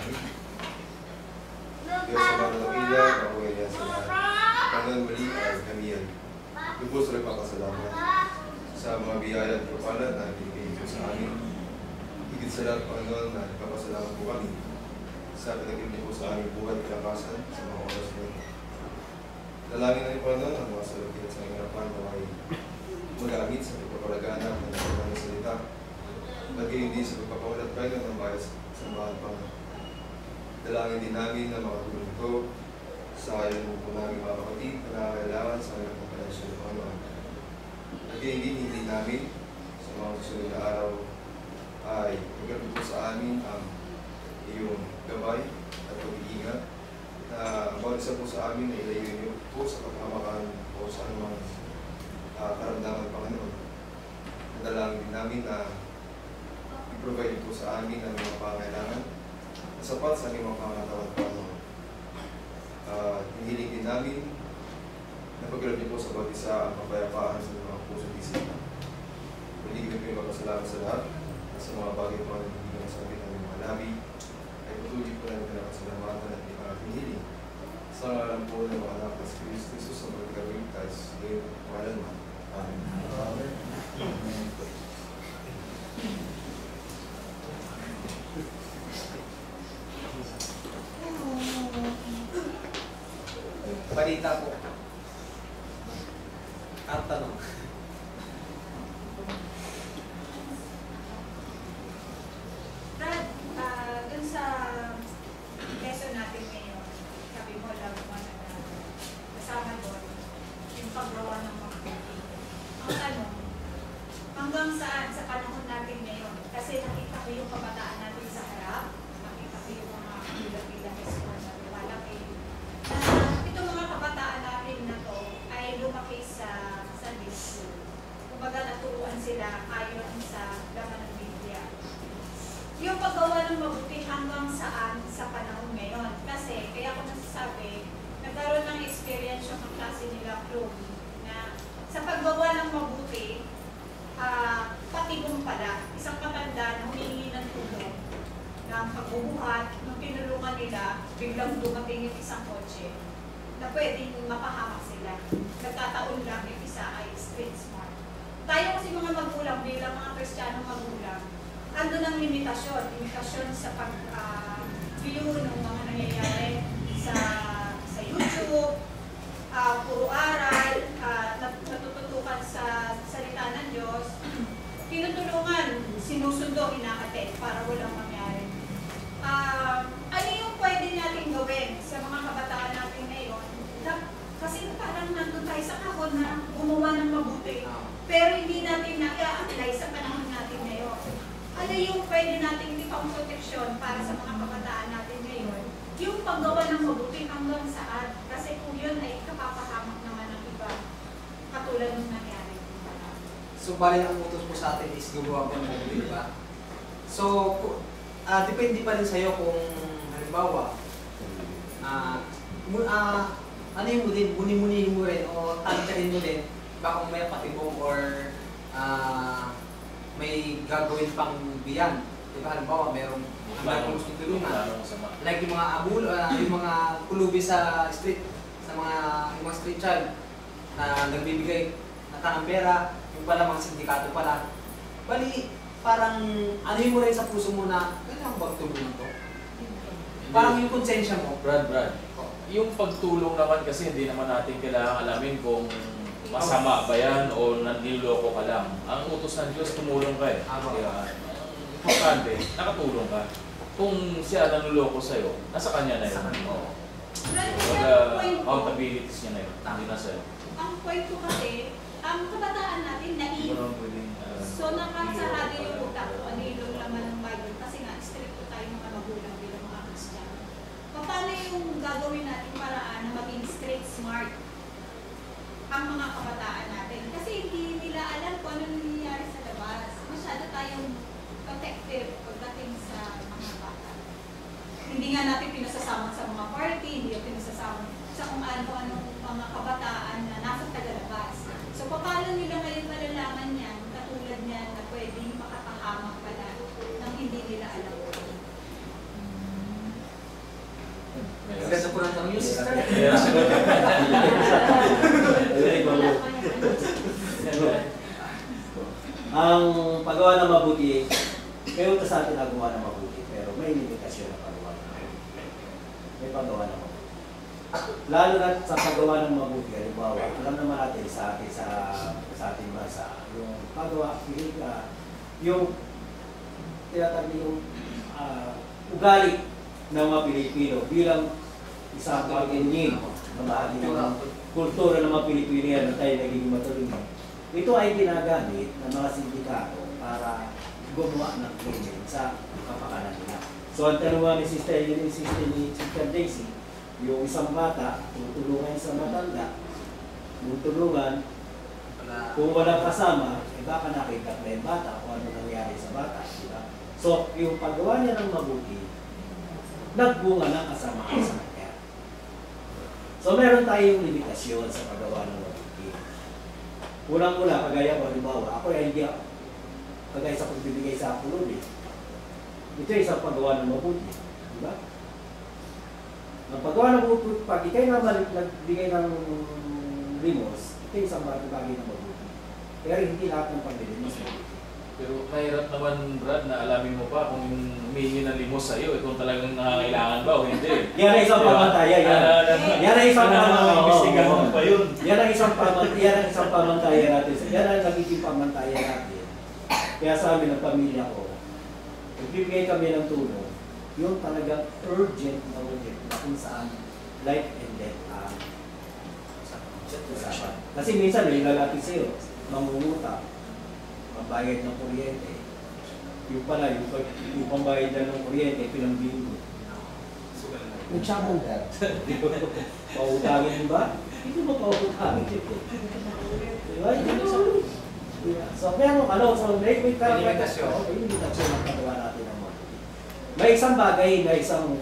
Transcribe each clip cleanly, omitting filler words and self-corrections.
namin. Diyos sa mga nakila, mabuhay niya sa lahat. Panginoon muli ay kami yan. Lubos rin pakasalamat sa mga biyaya at kapalan na binigay ito sa amin. Higit sa lahat, Panginoon, na nagpapasalamat po kami sa pinagin niyo po sa aming buhay at kalakasan sa mga oras na ito. Dalangin na rin, Panginoon, ang mga salapit sa aming harapan na ay magamit sa pagpapalaganap ng mga salita. Lagay hindi sa pagpapawalat tayo ng bayas sa mahal Panginoon. Dalangin din namin na makatulong ito sa ayaw po namin mga kapatid na kailangan sa aming pagpalasyon ng Panginoon. Lagay hindi namin sa mga susunod na araw ay magandang po sa amin ang iyong gabay at pag-iingat na bawat isa po sa amin ay ilayo niyo po sa kapahamakan o sa anumang karamdaman ng Panginoon. Nadalangin din namin na i-provide po sa amin ang mga pangailangan na sapat sa aming mga pangatawan ng Panginoon. Hinihiling din namin na pagkalap niyo po sa bawat isa ang kapayapaan sa mga puso at isip. Hindi kami magpasalamat sa lahat at sa mga bagay po na hindi kami sabi ng mga labi ay patuloy po namin pinakasalamatan at hinihiling sa ngalan po ng mga anak ng Kristo sa mga gawin tayo sa ngalan mo. Amen. Amen. Balita po. At tanong. Brad, dun sa lesson natin ngayon, sabi mo lang mo na kasama doon, yung paggawa ng mga cooking. Ang tanong, hanggang saan sa panahon natin ngayon? Kasi nakita ko yung kabataan natin sa harap, nakita ko yung mga pila-pila response na lumalaki. Itong mga kabataan natin na to ay lumaki sa Sunday school. Kumbaga naturuan sila ayon sa laman ng Biblia. Yung paggawa ng mabuti hanggang saan sa panahon ngayon. Kasi kaya ko nasasabi, nagkaroon ng experience yung klase nila Chloe na sa paggawa ng mabuti, patibong pala, isang matanda na humingi ng tulong ng pagbubuhat, nung tinulungan nila, biglang dumating yung isang kotse na pwedeng mapahamak sila. Nagkataon lang yung isa ay street smart. Tayo kasi mga magulang, bilang mga Kristiyanong magulang, ando ng limitasyon sa pag-view ng mga nangyayari sa YouTube, puro aral, natututukan sa salita ng Diyos, tinutulungan, sinusundo, inaaten para walang mangyari. Ano yung pwede natin gawin sa mga kabataan natin ngayon? Kasi parang nandun tayo sa kahon na gumawa ng mabuti, pero hindi natin na-apply sa panahon natin ngayon. Ano yung pwede natin ipang proteksyon para sa mga kabataan natin ngayon? Yung paggawa ng mabuti hanggang saan? Kasi kung yun ay kapapahamak naman ng iba, katulad ng nangyari. So, bali ang utos po sa atin is gumawa ko ng mabuti, di ba? So, depende pa rin sa'yo kung halimbawa, ano yung muni-munihin mo rin o tantyahin mo rin baka may patibong or may gagawin pang biyan. Diba halimbawa mayroong gusto tulungan. Like yung mga yung mga kulubi sa street, sa yung mga street child na nagbibigay ng pera, yung pala mga sindikato pala. Bali, parang ano mo rin sa puso mo na kailangan bang tulungan to? Parang yung konsensya mo. Brad. Yung pagtulong naman kasi hindi naman natin kailangan alamin kung masama ba yan o nandiloko ka lang. Ang utos ng Diyos, tumulong ka eh. Kaya, importante, nakatulong ka. Kung siya nanuloko sa'yo, nasa kanya na yun. Accountabilities niya na yun. Hindi na sa'yo. Ang point ko kasi, ang kabataan natin naive. So nakasarado yung utak ko, ano yung laman ng Bible. Kasi nga, stricto tayo mga magulang bilang mga Kristiyano. Paano yung gagawin natin paraan na maging street smart ang mga kabataan natin? Kasi hindi nila alam kung ano nangyayari sa labas. Masyado tayong protective pagdating sa mga bata. Hindi nga natin pinasasama sa mga party, hindi natin pinasasama sa kung ano-anong mga kabataan na nasa tagalabas. So, paano nila ngayon malalaman yan, katulad niyan na pwedeng makapahamak pala nang hindi nila alam. Tanong yung sister. Yeah, siguro. Ang paggawa ng mabuti, may utos sa atin na gumawa ng mabuti, pero may limitasyon na paggawa ng mabuti. May paggawa ng mabuti. Lalo na sa paggawa ng mabuti, halimbawa, alam naman natin sa ating bansa, yung paggawa, yung tinatawag yung ugali ng mga Pilipino bilang isang pag-inying na bahagi ng kultura ng mga Pilipino yan na tayo nagiging matulungan. Ito ay ginagamit ng mga sindikato para gumawa ng krimen sa kapakanan nila. So ang tanungan ni Sister Daisy, yung isang bata, tutulungan sa matanda, tutulungan, kung walang kasama, baka nakikat na yung bata kung ano nangyari sa bata. Diba? So yung paggawa niya ng mabuti, nagbunga ng kasamaan sa kanya. So meron tayong limitasyon sa paggawa ng mabuti. Unang-una, kagaya ko, halimbawa, ako ay hindi kagaya sa pagbibigay sa pulong eh. Ito ay isang paggawa ng mabuti. Diba? Ang paggawa ng mabuti, pag ikay naman nagbigay ng limos, ito ay isang bagay ng mabuti. Pero hindi lahat ng paglilimos mabuti. Pero mahirap naman, Brad, na alamin mo pa kung humingi ng limos sa'yo, kung talagang nangangailangan ba o hindi. Yan ay isang pamantayan. Yan ay isang pamantayan pa yun. Yan ang isang pamantayan natin. Yan ang nagiging pamantayan natin. Kaya sa amin ng pamilya ko, nagbibigay kami ng tulong, yung talagang urgent na kung saan life and death ang usapan. Kasi minsan may lalapit sa'yo, mangunguta, pambayad ng kuryente. Yung pala, yung pambayad ng kuryente, pinambing mo. Nagsabong ka. Pautangin ba? Hindi mo pautangin. Diba? So, meron may limitasyon ang pagawa natin ng mabuti. May isang bagay na isang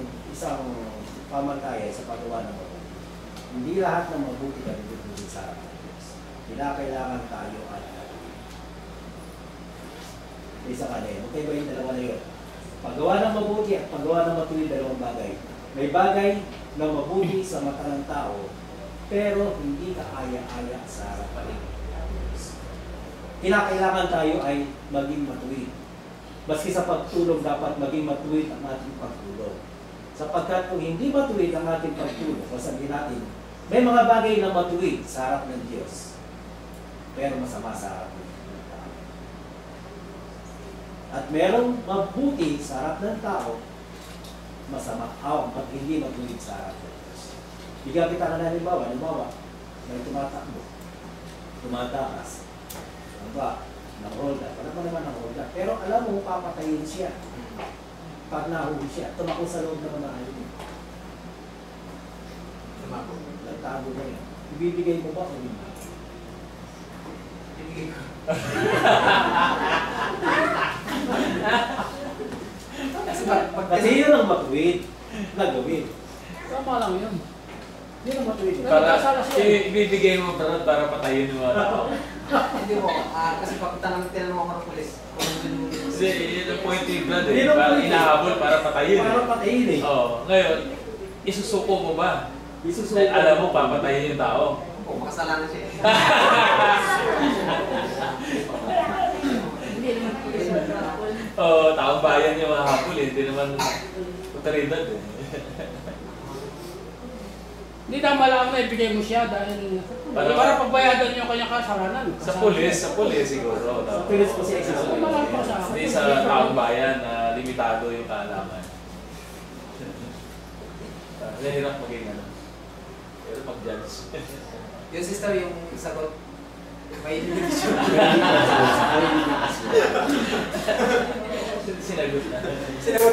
pamantayan sa paggawa ng mabuti. Hindi lahat ng mabuti na bibigyan sa harap ng Diyos. Kailangan tayo at isa ka na yun. Okay ba yung dalawa na yun? Paggawa ng mabuti at paggawa ng matuwid, dalawang bagay. May bagay na mabuti sa mata ng tao, pero hindi ka aya-aya sa harapan ng Diyos. Kinakailangan tayo ay maging matuwid. Maski sa pagtulong, dapat maging matuwid ang ating pagtulong. Sapagkat kung hindi matuwid ang ating pagtulong, sabihin natin, may mga bagay na matuwid sa harap ng Diyos, pero masama sa harap ng tao. At merong mabuti sa harap ng tao, masama at hindi matuwid sa harap ng Diyos. Bigyan kita na halimbawa, may tumatakbo, tumatakas, ano ba, ng holda, wala pa naman ng holda, pero alam mo, papatayin siya. Pag nahuli siya, tumakbo sa loob ng mga ayun. Nagtago na yan. Ibibigay mo ba o hindi? Ibigay ko. Kasi yun ang matuwid na gawin. Tama lang yun. Yun ang matuwid. Para ibibigay mo para patayin yung mga tao. Hindi mo, kasi pag tinanong ako ng polis, Kasi yun ang point ni Brad eh. Yun ang Parang point. inahabol para patayin. Para patayin eh. Oo. Ngayon, isusuko mo ba? Isusuko. Alam mo, papatayin yung tao. oh, makasalanan siya. Oo, taong bayan yung mahabol eh. Hindi naman otoridad eh. Hindi tama lang na ibigay mo siya dahil Para- para pagbayadan niyo kanya kasalanan. Sa pulis siguro. Sa pilis ko siya isusuko. Hindi sa taong bayan na limitado yung kaalaman. Nahirap maging ano. Pero mag-judge. Yung sister, yung sagot, may limitasyon. Sinagot na. Sinagot